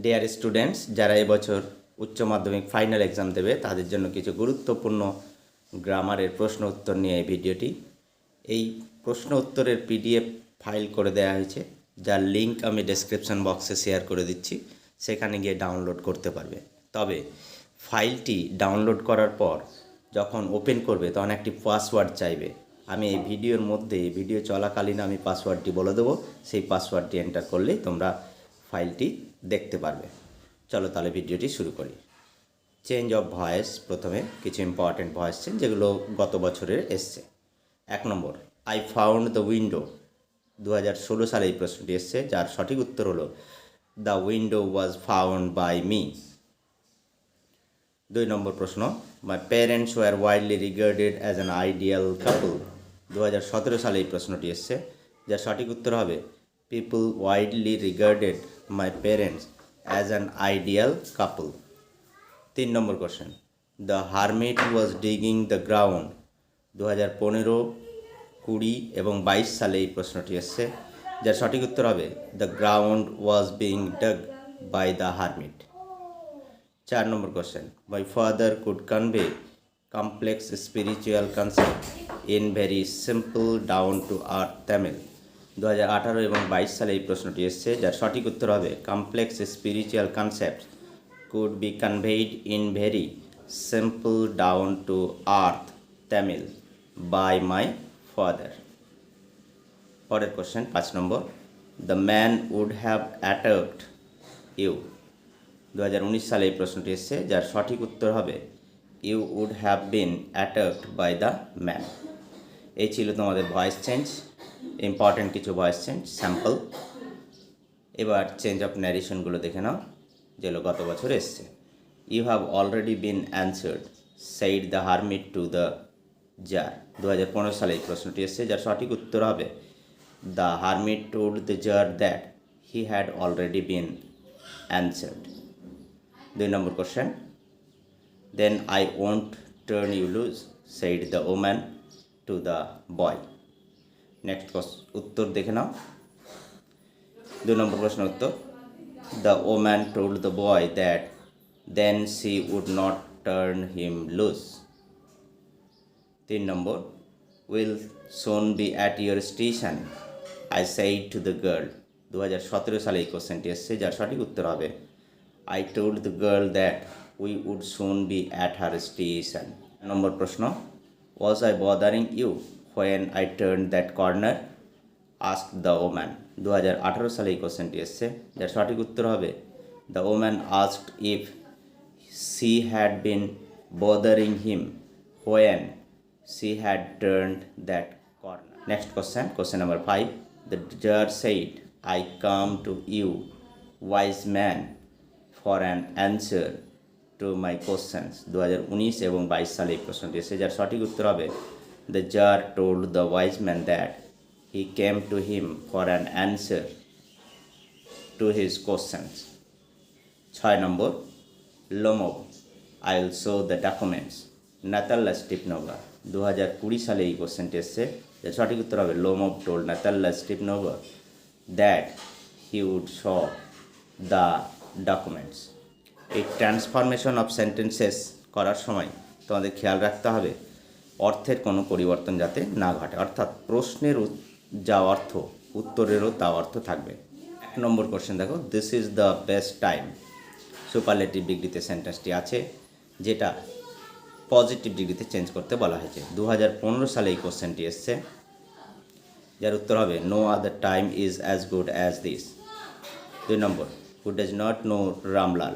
Dear students, যারা এবছর উচ্চ মাধ্যমিক ফাইনাল এক্সাম দেবে তাদের জন্য কিছু গুরুত্বপূর্ণ গ্রামারের প্রশ্ন উত্তর নিয়ে এই ভিডিওটি। এই প্রশ্ন উত্তরের পিডিএফ ফাইল করে দেওয়া হয়েছে, যার লিঙ্ক আমি ডেসক্রিপশন বক্সে শেয়ার করে দিচ্ছি, সেখানে গিয়ে ডাউনলোড করতে পারবে। তবে ফাইলটি ডাউনলোড করার পর যখন ওপেন করবে তখন একটি পাসওয়ার্ড চাইবে। আমি এই ভিডিওর মধ্যে, ভিডিও চলাকালীন আমি পাসওয়ার্ডটি বলে দেবো, সেই পাসওয়ার্ডটি এন্টার করলেই তোমরা ফাইলটি দেখতে পারবে। চলো তাহলে ভিডিওটি শুরু করি। চেঞ্জ অফ ভয়েস, প্রথমে কিছু ইম্পর্টেন্ট ভয়েস চেঞ্জ যেগুলো গত বছরের এসছে। 1 নম্বর, আই ফাউন্ড দ্য উইন্ডো। 2016 সালে এই প্রশ্নটি এসছে, যার সঠিক উত্তর হলো the window was found by me. 2 নম্বর প্রশ্ন, my parents were widely regarded as an ideal couple. 2017 সালে এই প্রশ্নটি এসছে, যার সঠিক উত্তর হবে people widely regarded my parents as an ideal couple. 3 নম্বর question, the hermit was digging the ground. 2015, 20 এবং 22 সালে এই প্রশ্নটি এসছে, যার সঠিক উত্তর হবে the ground was being dug by the hermit. 4 নম্বর question, my father could convey complex spiritual concept in very simple down to earth Tamil. 2018 এবং 22 সালে এই প্রশ্নটি এসছে, যার সঠিক উত্তর হবে complex spiritual concept could be conveyed in very simple down to earth Tamil by my father. পরের কোশ্চেন 5 নম্বর, the man would have attacked you. 2019 সালে এই প্রশ্নটি এসছে, যার সঠিক উত্তর হবে you would have been attacked by the man. এই ছিল তোমাদের ভয়েস চেঞ্জ, ইম্পর্টেন্ট কিছু ভয়েস চেঞ্জ স্যাম্পল। এবার চেঞ্জ অফ ন্যারেশনগুলো দেখে নাও, যেগুলো গত বছর এসছে। You have already been answered said the hermit to the tsar. 2015 সালে এই প্রশ্নটি এসছে, যার সঠিক উত্তর হবে the hermit told the tsar that he had already been answered. 2 নম্বর question, then I won't turn you loose said the woman to the boy. Next উত্তর দেখে নাও। 2 নম্বর প্রশ্ন উত্তর, the woman told the boy that then she would not turn him loose. 3 নম্বর, will soon be at your station I said to the girl. 2017 সালে এই কোশ্চেনটি এসছে, যার সঠিক উত্তর হবে I told the girl that we would soon be at her station. নম্বর প্রশ্ন, was I bothering you when I turned that corner? asked the woman. 2018 সালে এই কোশ্চেনটি এসছে, যার সঠিক উত্তর হবে the woman asked if she had been bothering him when she had turned that corner. Next question number 5. The jar said, I come to you, wise man, for an answer to my questions. 2019 এবং 22 সালে এই প্রশ্নটি এসেছে, যার সঠিক উত্তর হবে the jar told the wise man that he came to him for an answer to his questions. 6 number, Lomov, I will show the documents. Natalia Stepanova. 2020 সালে এই কোশ্চেনটি এসেছে, যার সঠিক উত্তর হবে Lomov told Natalia Stepanova that he would show the documents. এই transformation of sentences করার সময় তোমাদের খেয়াল রাখতে হবে অর্থের কোনো পরিবর্তন যাতে না ঘটে, অর্থাৎ প্রশ্নের যা অর্থ উত্তরেরও তা অর্থ থাকবে। 1 নম্বর কোশ্চেন দেখো, this is the best time. Superlative ডিগ্রিতে সেন্টেন্সটি আছে, যেটা পজিটিভ ডিগ্রিতে চেঞ্জ করতে বলা হয়েছে। 2015 সালে এই কোশ্চেনটি এসছে, যার উত্তর হবে no other time is as good as this. 2 নম্বর, who does not know Ramlal,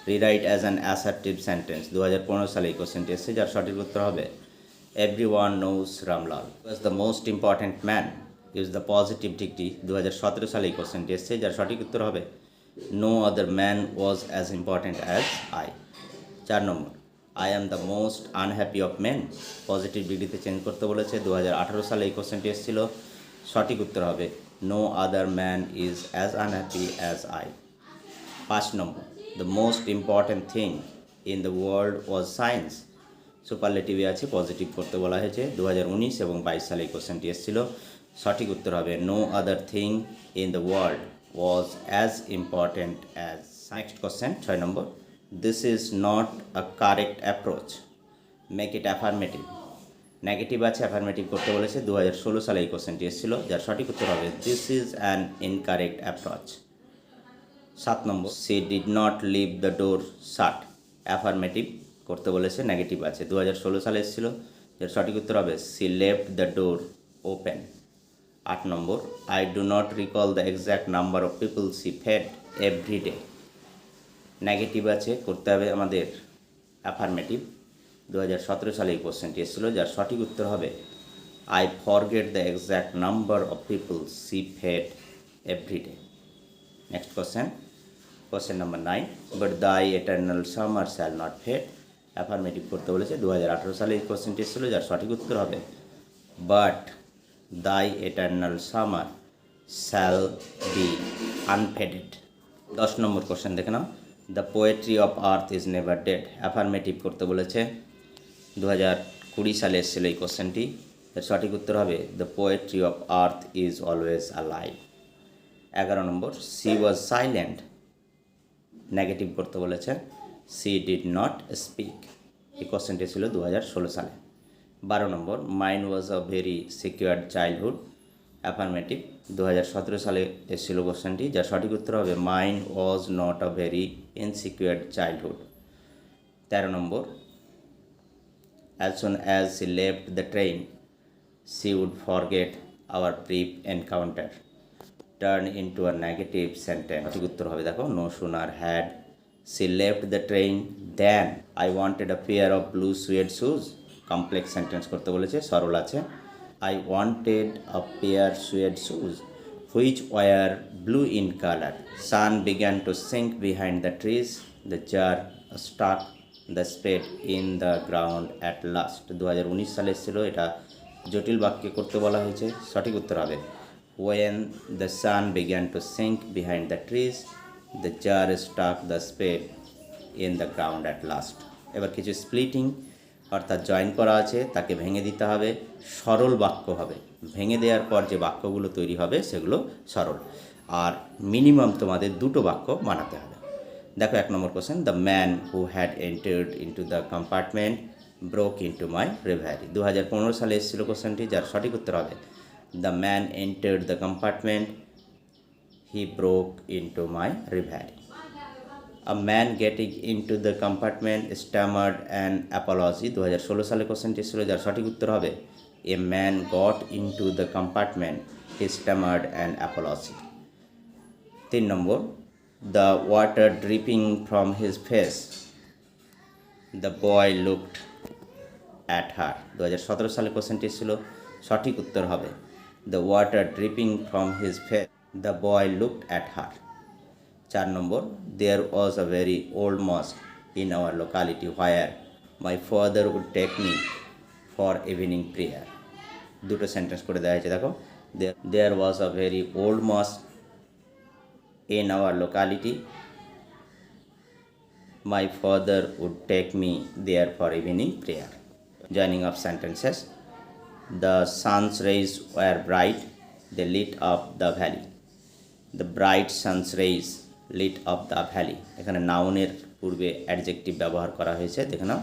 rewrite as an assertive sentence. 2015 সালে এই কোশ্চেনটি এসেছে, যার সঠিক উত্তর হবে everyone knows Ramlal was the most important man, use the positive degree. 2017 সালে এই কোশ্চেনটি এসেছে, যার সঠিক উত্তর হবে no other man was as important as I. 4 number, I am the most unhappy of men, positive ডিগ্রিতে চেঞ্জ করতে বলেছে। 2018 সালে এই কোশ্চেনটি এসেছিল, সঠিক উত্তর হবে no other man is as unhappy as I. 5 number, the most important thing in the world was science. সুপারলেটিভে আছে, পজিটিভ করতে বলা হয়েছে। 2019 এবং 22 সালে এই কোশ্চেনটি এসেছিল, সঠিক উত্তর হবে no other thing in the world was as important as next question 6 number, this is not a correct approach, make it affirmative. Negative আছে, অ্যাফার্মেটিভ করতে বলেছে। 2016 সালে এই কোশ্চেনটি এসেছিল, যার সঠিক উত্তর হবে this is an incorrect approach. 7 নম্বর, she did not leave the door shut, affirmative করতে বলেছে, নেগেটিভ আছে। 2016 সালে এসেছিল, যার সঠিক উত্তর হবে she left the door open. 8 নম্বর, I do not recall the exact number of people she fed every day, negative আছে, করতে হবে আমাদের অ্যাফার্মেটিভ। 2017 সালে এই কোশ্চেনটি এসেছিল, যার সঠিক উত্তর হবে I forget the exact number of people she fed every day. Next question number 9, but thy eternal summer shall not fade, affirmative করতে বলেছে। 2018 সালে এই কোশ্চেনটি এসেছিল, যার সঠিক উত্তর হবে but thy eternal summer shall be unfaded. 10 নম্বর কোশ্চেন দেখে নাও, the poetry of earth is never dead, affirmative করতে বলেছে। 2020 সালে এসেছিল এই কোশ্চেনটি, এর সঠিক উত্তর হবে the poetry of earth is always alive. 11 number, C was silent, negative করতে বলেছে। সি ডিড নট স্পিক, এই কোশ্চেনটি ছিল 2016 সালে। 12 নম্বর, mine was a very secured childhood, affirmative. 2017 সালে এসেছিল কোশ্চেনটি, যার সঠিক উত্তর হবে mine was not a very insecured childhood. 13 নম্বর, as soon as she left the train she would forget our brief encounter, turn into a negative sentence। সঠিক উত্তর হবে দেখো, no sooner had she left the train than I wanted a pair of blue suede shoes, complex sentence করতে বলেছে, সরল আছে। I wanted a pair suede shoes which were blue in color, sun began to sink behind the trees, the jar stuck the spade in the ground at last। 2019 সালে এসেছিল, এটা জটিল বাক্যে করতে বলা হয়েছে। সঠিক উত্তর হবে when the sun began to sink behind the trees, the jar stuck the spade in the ground at last। এবার কিছু স্প্লিটিং অর্থাৎ জয়েন করা আছে, তাকে ভেঙে দিতে হবে, সরল বাক্য হবে। ভেঙে দেওয়ার পর যে বাক্যগুলো তৈরি হবে সেগুলো সরল, আর মিনিমাম তোমাদের দুটো বাক্য বানাতে হবে। দেখো 1 নম্বর question, the man who had entered into the compartment broke into my reverie. 2015 সালে এসেছিল কোশ্চেনটি, যার সঠিক উত্তর হবে the man entered the compartment he broke into my reverie. A man getting into the compartment stammered an apology. 2016 সালে কোশ্চেনটি এসেছিল, যার সঠিক উত্তর হবে a man got into the compartment he stammered an apology. 3 নম্বর, the water dripping from his face, the boy looked at her। 2017 সালে কোশ্চেনটি এসেছিল, সঠিক উত্তর হবে the water dripping from his face, the boy looked at her। 4 number, there was a very old mosque in our locality where my father would take me for evening prayer। দুটো sentence করে দেওয়া হয়েছে দেখো, there was a very old mosque in our locality, my father would take me there for evening prayer। Joining of sentences, the sun's rays were bright, they lit up the valley, the bright sun's rays lit up the valley। এখানে নাউনের পূর্বে adjective ব্যবহার করা হয়েছে, দেখে নাও,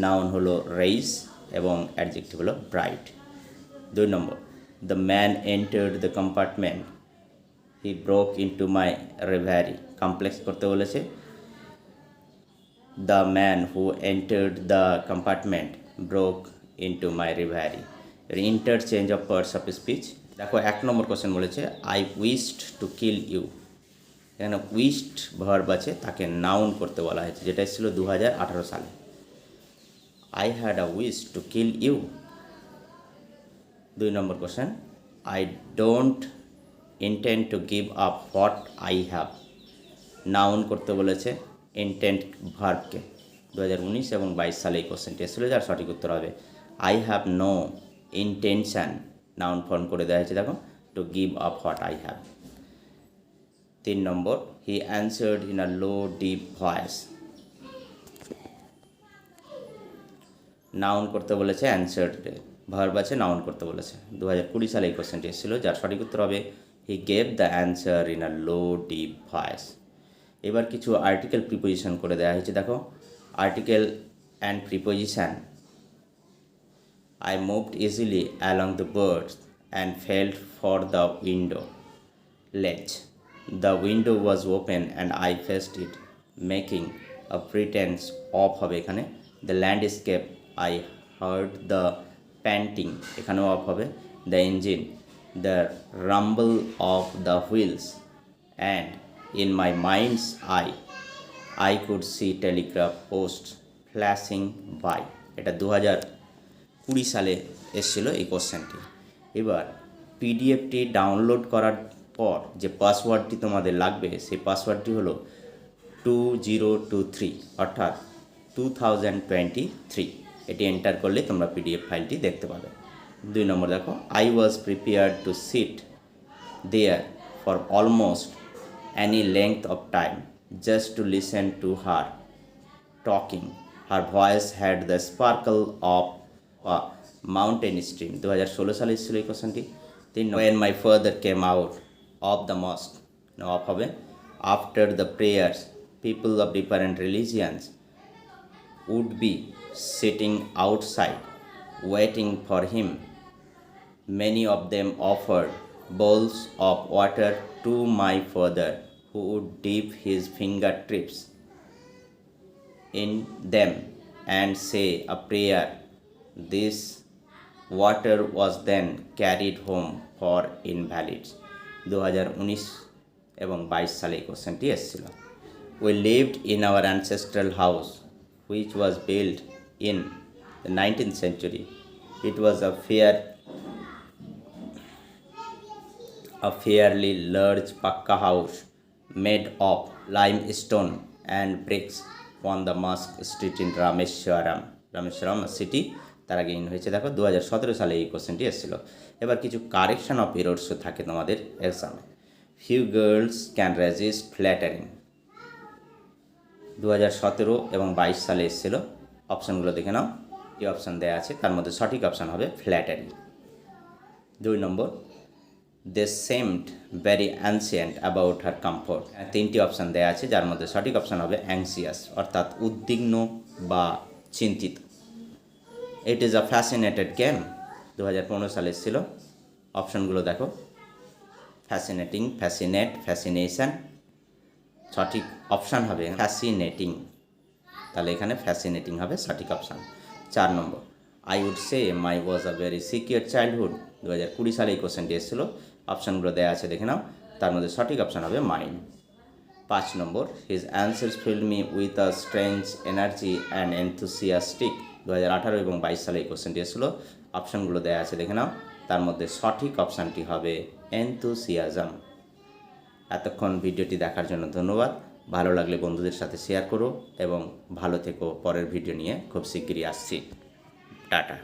noun হলো Reis এবং adjective হলো bright. 2 number, the man entered the compartment, he broke into my reverie, complex করতে বলেছে। the man who entered the compartment broke into my reverie, interchange of parts of speech। দেখো 1 নম্বর question বলেছে I wished to kill you, এখানে wished verb আছে, তাকে noun করতে বলা হয়েছে, যেটা ছিল 2018 সালে। I had a wish to kill you। 2 নম্বর question, I don't intend to give up what I have, noun করতে বলেছে ইন্টেন্ট ভার্বকে। 2019 এবং 22 সালে এই কোশ্চেনটি এসেছিল, যার সঠিক উত্তর হবে I have no intention, noun form করে দেওয়া হয়েছে দেখো, to give up what I have। 3 number, he answered in a low deep voice, noun করতে বলেছে, অ্যান্সার্ড ভার্ব আছে, নাউন করতে বলেছে। 2020 সালে এই কোশ্চেনটি এসেছিল, যার সঠিক উত্তর হবে he gave the answer in a low deep voice। এবার কিছু আর্টিকেল প্রিপোজিশন করে দেওয়া হয়েছে, দেখো article and preposition. I moved easily along the boards and felt for the window ledge. The window was open and I faced it, making a pretense of হবে এখানে। The landscape, I heard the panting, এখানেও of হবে। The engine, the rumble of the wheels, and in my mind's eye I could see telegraph posts flashing by। এটা 2020 সালে এসেছিলো এই কোশ্চেনটি। এবার পিডিএফটি ডাউনলোড করার পর যে পাসওয়ার্ডটি তোমাদের লাগবে সেই পাসওয়ার্ডটি হলো 2023 অর্থাৎ 2023। এটি এন্টার করলে তোমরা পিডিএফ ফাইলটি দেখতে পাবে। 2 নম্বর দেখো, I was prepared to sit there for almost any length of time just to listen to her talking. Her voice had the sparkle of a mountain stream। 2016 সালে ছিল এই কোশ্চেনটি। 3 when my father came out of the mosque, of হবে। after the prayers people of different religions would be sitting outside waiting for him. Many of them offered bowls of water to my father, who would dip his fingertips in them and say a prayer. This water was then carried home for invalids। 2019 এবং 22 সালে এই কোশ্চেনটি এসেছিল। We lived in our ancestral house, which was built in the 19th century. It was a fairly large pakka house made of limestone and bricks on the Mosque Street in Rameswaram city. তার আগে in হয়েছে দেখো 2017 সালে এই কোশ্চেনটি এসেছিল। এবার কিছু কারেকশন অফ এরর্সও থাকে তোমাদের এক্সামে। Few girls can resist flattering 2017 এবং 22 সালে এসেছিল। অপশানগুলো দেখে নাও, কি অপশান দেওয়া আছে তার মধ্যে সঠিক অপশান হবে ফ্ল্যাটারিং। 2 নম্বর, they seemed very ancient about her comfort. 3টি অপশান দেওয়া আছে যার মধ্যে সঠিক অপশান হবে অ্যাংসিয়াস অর্থাৎ উদ্বিগ্ন বা চিন্তিত। It is a fascinated game 2015 সালে এসেছিল। অপশানগুলো দেখো, ফ্যাসিনেটিং, ফ্যাসিনেট, ফ্যাসিনেশন। সঠিক অপশান হবে ফ্যাসিনেটিং, তাহলে এখানে ফ্যাসিনেটিং হবে সঠিক অপশান। 4 নম্বর, I would say my was a very secure childhood 2020 সালে এই কোশ্চেনটি এসেছিল। অপশানগুলো দেওয়া আছে দেখে নাও, তার মধ্যে সঠিক অপশান হবে mind. 5 number, his answers filled me with a strange energy and enthusiastic 2018 এবং 22 সালে এই কোশ্চেনটি এসেছিল। অপশানগুলো দেওয়া আছে দেখে নাও, তার মধ্যে সঠিক অপশানটি হবে এনথুসিয়াজম। এতক্ষণ ভিডিওটি দেখার জন্য ধন্যবাদ। ভালো লাগলে বন্ধুদের সাথে শেয়ার করো এবং ভালো থেকো। পরের ভিডিও নিয়ে খুব শিগগিরই আসছি। টাটা।